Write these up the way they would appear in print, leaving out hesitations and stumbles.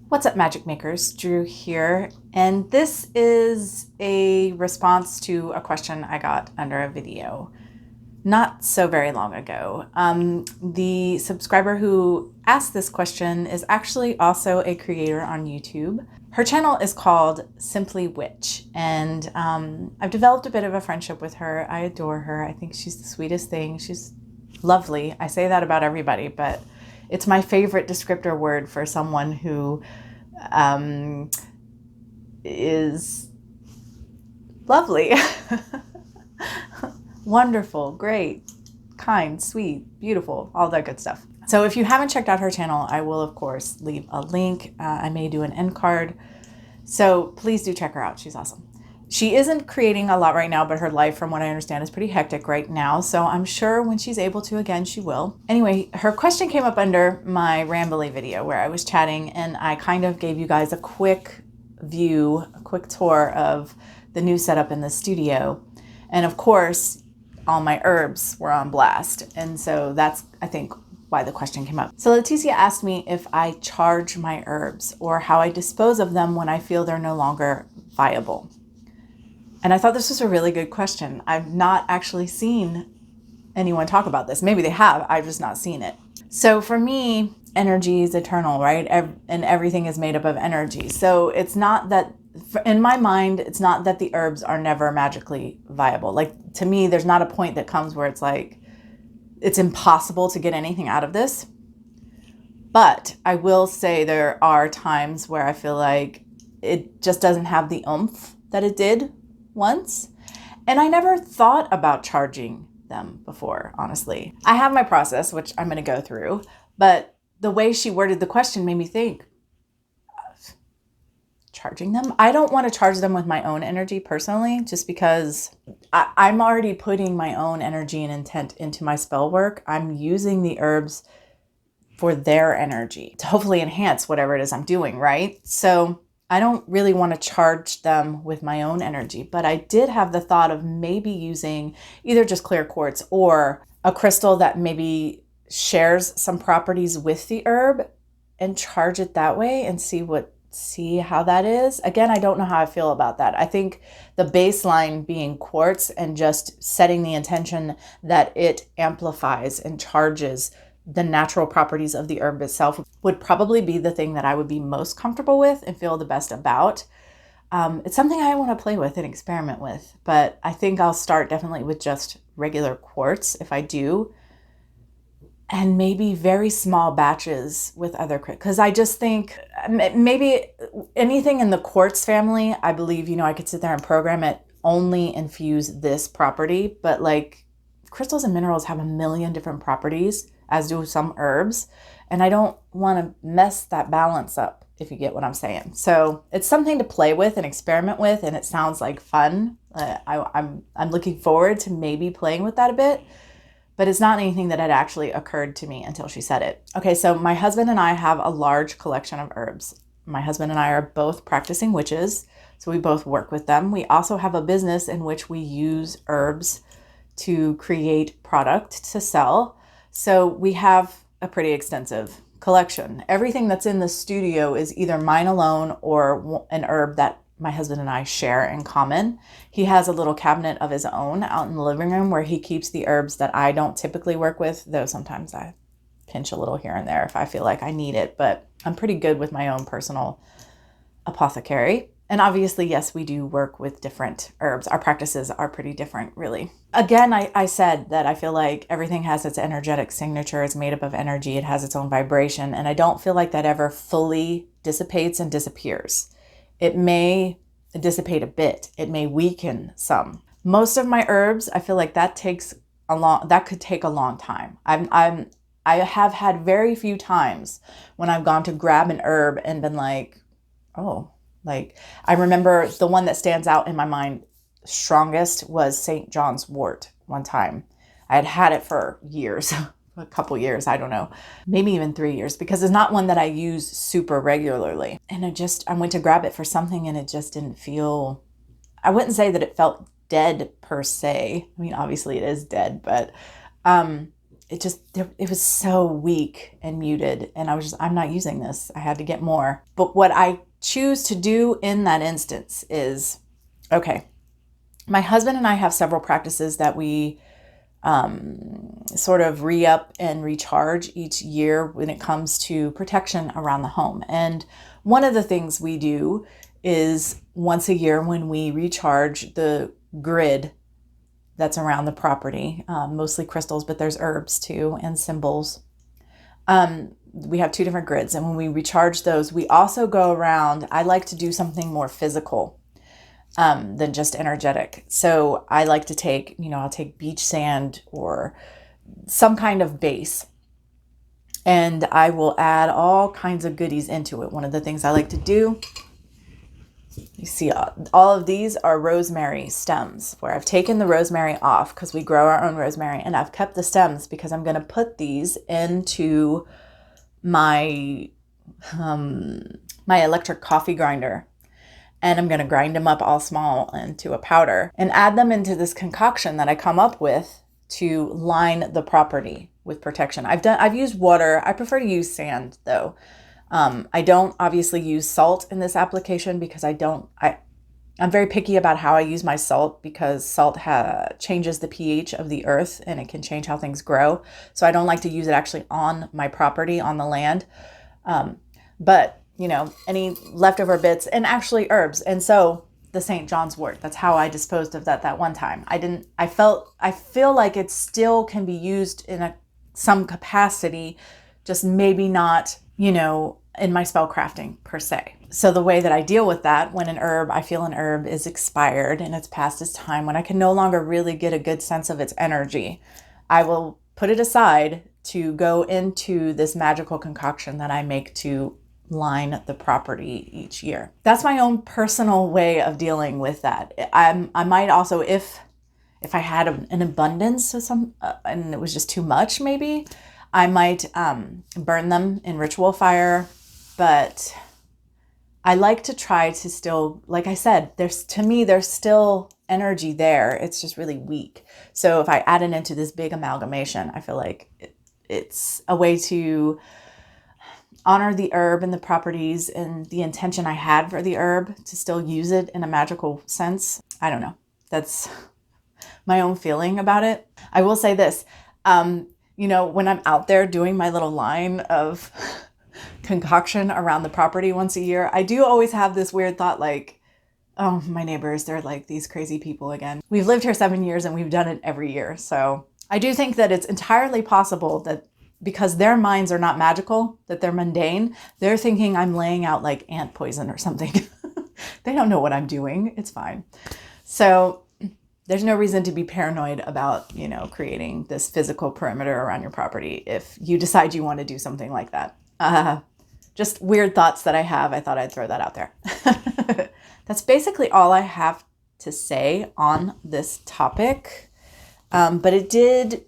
What's up, Magic Makers? Drew here, and this is a response to a question I got under a video not so very long ago. The subscriber who asked this question is actually also a creator on YouTube. Her channel is called Simply Witch, and I've developed a bit of a friendship with her. I adore her. I think she's the sweetest thing. She's lovely. I say that about everybody, but it's my favorite descriptor word for someone who is lovely. Wonderful, great, kind, sweet, beautiful, all that good stuff. So if you haven't checked out her channel, I will, of course, leave a link. I may do an end card. So please do check her out. She's awesome. She isn't creating a lot right now, but her life, from what I understand, is pretty hectic right now. So I'm sure when she's able to again, she will. Anyway, her question came up under my Rambly video where I was chatting, and I kind of gave you guys a quick view, a quick tour of the new setup in the studio. And of course, all my herbs were on blast. And so that's, I think, why the question came up. So Leticia asked me if I charge my herbs or how I dispose of them when I feel they're no longer viable. And I thought this was a really good question. I've not actually seen anyone talk about this. Maybe they have, I've just not seen it. So for me, energy is eternal, right? And everything is made up of energy. So it's not that, in my mind, it's not that the herbs are never magically viable. Like, to me, there's not a point that comes where it's like, it's impossible to get anything out of this. But I will say there are times where I feel like it just doesn't have the oomph that it did once. And I never thought about charging them before, honestly. I have my process, which I'm going to go through, but the way she worded the question made me think, charging them? I don't want to charge them with my own energy personally, just because I'm already putting my own energy and intent into my spell work. I'm using the herbs for their energy to hopefully enhance whatever it is I'm doing, right? So I don't really want to charge them with my own energy, but I did have the thought of maybe using either just clear quartz or a crystal that maybe shares some properties with the herb and charge it that way and see how that is. Again, I don't know how I feel about that. I think the baseline being quartz and just setting the intention that it amplifies and charges the natural properties of the herb itself would probably be the thing that I would be most comfortable with and feel the best about. It's something I want to play with and experiment with, but I think I'll start definitely with just regular quartz if I do, and maybe very small batches with other, because I just think maybe anything in the quartz family, I believe, I could sit there and program it only infuse this property, but like crystals and minerals have a million different properties, as do some herbs, and I don't want to mess that balance up, if you get what I'm saying. So it's something to play with and experiment with, and it sounds like fun. I'm looking forward to maybe playing with that a bit, but it's not anything that had actually occurred to me until she said it. Okay, so my husband and I have a large collection of herbs. My husband and I are both practicing witches, so we both work with them. We also have a business in which we use herbs to create product to sell. So we have a pretty extensive collection. Everything that's in the studio is either mine alone or an herb that my husband and I share in common. He has a little cabinet of his own out in the living room where he keeps the herbs that I don't typically work with, though sometimes I pinch a little here and there if I feel like I need it, but I'm pretty good with my own personal apothecary. And obviously, yes, we do work with different herbs. Our practices are pretty different, really. Again, I said that I feel like everything has its energetic signature. It's made up of energy. It has its own vibration. And I don't feel like that ever fully dissipates and disappears. It may dissipate a bit. It may weaken some. Most of my herbs, I feel like that could take a long time. I have had very few times when I've gone to grab an herb and been like, oh, like I remember the one that stands out in my mind strongest was St. John's wort one time. I had it for years. A couple years, I don't know, maybe even 3 years, because it's not one that I use super regularly. And I went to grab it for something and it just didn't feel, I wouldn't say that it felt dead per se. I mean, obviously it is dead, but it was so weak and muted. And I'm not using this. I had to get more. But what I choose to do in that instance is, okay, my husband and I have several practices that we sort of re-up and recharge each year when it comes to protection around the home. And one of the things we do is once a year when we recharge the grid that's around the property, mostly crystals, but there's herbs too and symbols. We have two different grids, and when we recharge those, we also go around. I like to do something more physical than just energetic. So I like to take, I'll take beach sand or some kind of base, and I will add all kinds of goodies into it. One of the things I like to do, you see all of these are rosemary stems, where I've taken the rosemary off because we grow our own rosemary, and I've kept the stems because I'm going to put these into my my electric coffee grinder, and I'm going to grind them up all small into a powder and add them into this concoction that I come up with to line the property with protection. I've used water. I prefer to use sand though. I don't obviously use salt in this application because I'm very picky about how I use my salt, because salt changes the pH of the earth and it can change how things grow. So I don't like to use it actually on my property, on the land. But any leftover bits, and actually herbs. And so the St. John's wort, that's how I disposed of that one time. I feel like it still can be used in some capacity, just maybe not, in my spell crafting per se. So the way that I deal with that, when I feel an herb is expired and it's past its time, when I can no longer really get a good sense of its energy, I will put it aside to go into this magical concoction that I make to line the property each year. That's my own personal way of dealing with that. I might also, if I had an abundance of some, and it was just too much, maybe I might burn them in ritual fire. But I like to try to still, like I said, there's still energy there. It's just really weak. So if I add it into this big amalgamation, I feel like it's a way to honor the herb and the properties and the intention I had for the herb, to still use it in a magical sense. I don't know. That's my own feeling about it. I will say this, when I'm out there doing my little line of concoction around the property once a year, I do always have this weird thought like, oh, my neighbors, they're like these crazy people again. We've lived here 7 years and we've done it every year. So I do think that it's entirely possible that because their minds are not magical, that they're mundane, they're thinking I'm laying out like ant poison or something. They don't know what I'm doing. It's fine. So there's no reason to be paranoid about, creating this physical perimeter around your property if you decide you want to do something like that. Just weird thoughts that I have. I thought I'd throw that out there. That's basically all I have to say on this topic. But it did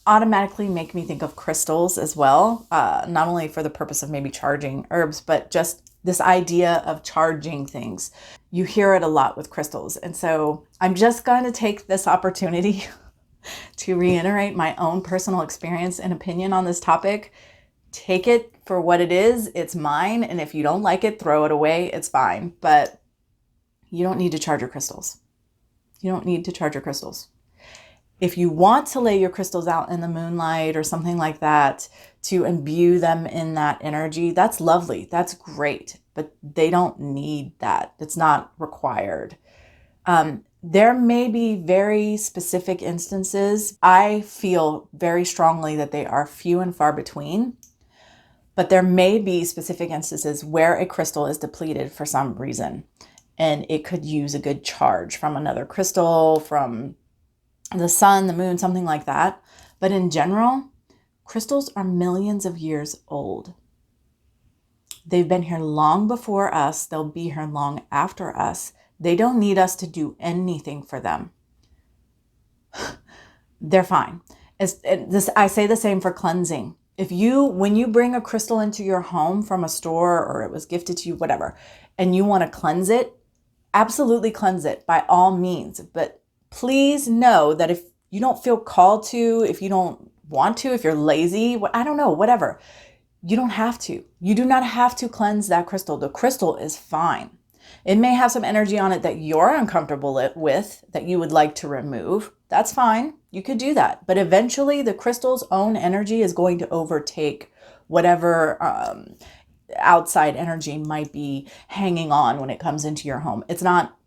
automatically make me think of crystals as well. Not only for the purpose of maybe charging herbs, but just this idea of charging things. You hear it a lot with crystals. And so I'm just going to take this opportunity to reiterate my own personal experience and opinion on this topic. Take it for what it is. It's mine. And if you don't like it, throw it away. It's fine. But you don't need to charge your crystals. You don't need to charge your crystals. If you want to lay your crystals out in the moonlight or something like that to imbue them in that energy, that's lovely. That's great. But they don't need that. It's not required. There may be very specific instances. I feel very strongly that they are few and far between. But there may be specific instances where a crystal is depleted for some reason, and it could use a good charge from another crystal, from the sun, the moon, something like that. But in general, crystals are millions of years old. They've been here long before us. They'll be here long after us. They don't need us to do anything for them. They're fine. I say the same for cleansing. When you bring a crystal into your home from a store or it was gifted to you, whatever, and you want to cleanse it, absolutely cleanse it by all means. But please know that if you don't feel called to, if you don't want to, if you're lazy, I don't know, whatever. You don't have to. You do not have to cleanse that crystal. The crystal is fine. It may have some energy on it that you're uncomfortable with, that you would like to remove. That's fine. You could do that. But eventually the crystal's own energy is going to overtake whatever outside energy might be hanging on when it comes into your home. It's not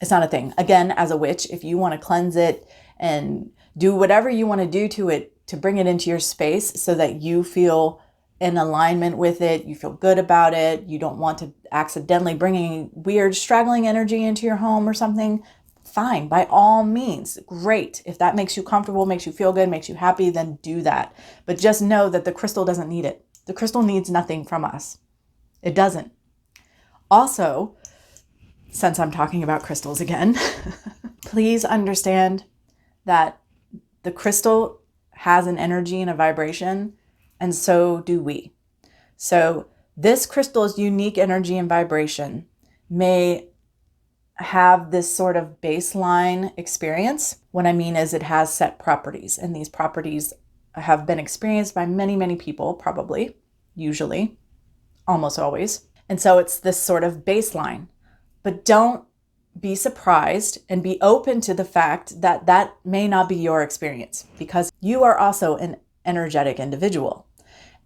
a thing. Again, as a witch, if you want to cleanse it and do whatever you want to do to it to bring it into your space so that you feel in alignment with it, you feel good about it, you don't want to accidentally bringing weird straggling energy into your home or something, fine, by all means, great. If that makes you comfortable, makes you feel good, makes you happy, then do that. But just know that the crystal doesn't need it. The crystal needs nothing from us. It doesn't. Also, since I'm talking about crystals again, please understand that the crystal has an energy and a vibration, and so do we. So this crystal's unique energy and vibration may have this sort of baseline experience. What I mean is it has set properties, and these properties have been experienced by many, many people, probably, usually, almost always. And so it's this sort of baseline. But don't be surprised and be open to the fact that that may not be your experience, because you are also an energetic individual.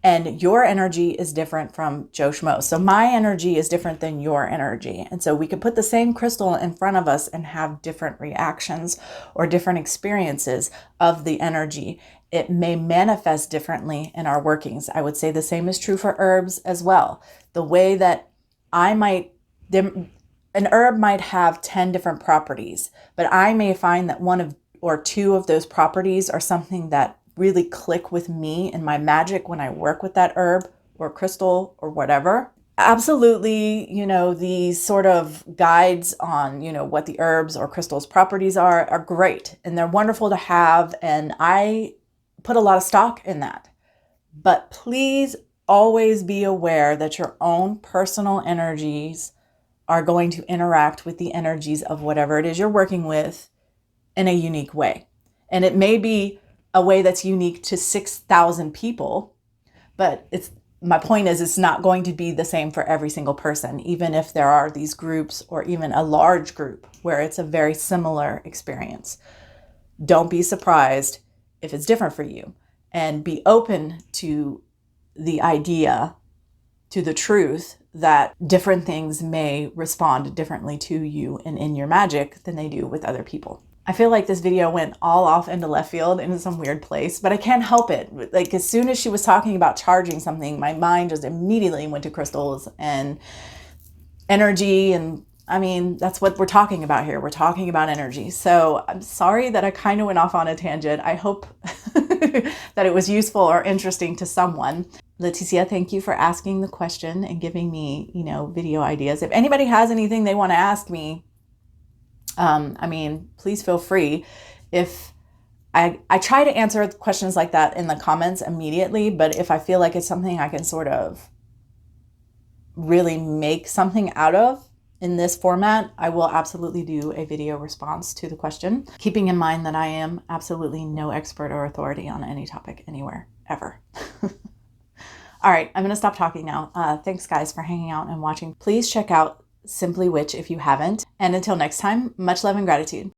And your energy is different from Joe Schmo. So my energy is different than your energy. And so we could put the same crystal in front of us and have different reactions or different experiences of the energy. It may manifest differently in our workings. I would say the same is true for herbs as well. The way that an herb might have 10 different properties, but I may find that one of or two of those properties are something that really click with me and my magic when I work with that herb or crystal or whatever. Absolutely, these sort of guides on, what the herbs or crystals properties are great, and they're wonderful to have, and I put a lot of stock in that. But please always be aware that your own personal energies are going to interact with the energies of whatever it is you're working with in a unique way. And it may be a way that's unique to 6,000 people, but my point is it's not going to be the same for every single person, even if there are these groups or even a large group where it's a very similar experience. Don't be surprised if it's different for you, and be open to the idea, to the truth that different things may respond differently to you and in your magic than they do with other people. I feel like this video went all off into left field into some weird place, but I can't help it. Like, as soon as she was talking about charging something, my mind just immediately went to crystals and energy. And I mean, that's what we're talking about here. We're talking about energy. So I'm sorry that I kind of went off on a tangent. I hope that it was useful or interesting to someone. Leticia, thank you for asking the question and giving me, video ideas. If anybody has anything they want to ask me, please feel free. If I try to answer questions like that in the comments immediately, but if I feel like it's something I can sort of really make something out of in this format, I will absolutely do a video response to the question, keeping in mind that I am absolutely no expert or authority on any topic anywhere, ever. All right, I'm going to stop talking now. Thanks, guys, for hanging out and watching. Please check out Simply Witch if you haven't. And until next time, much love and gratitude.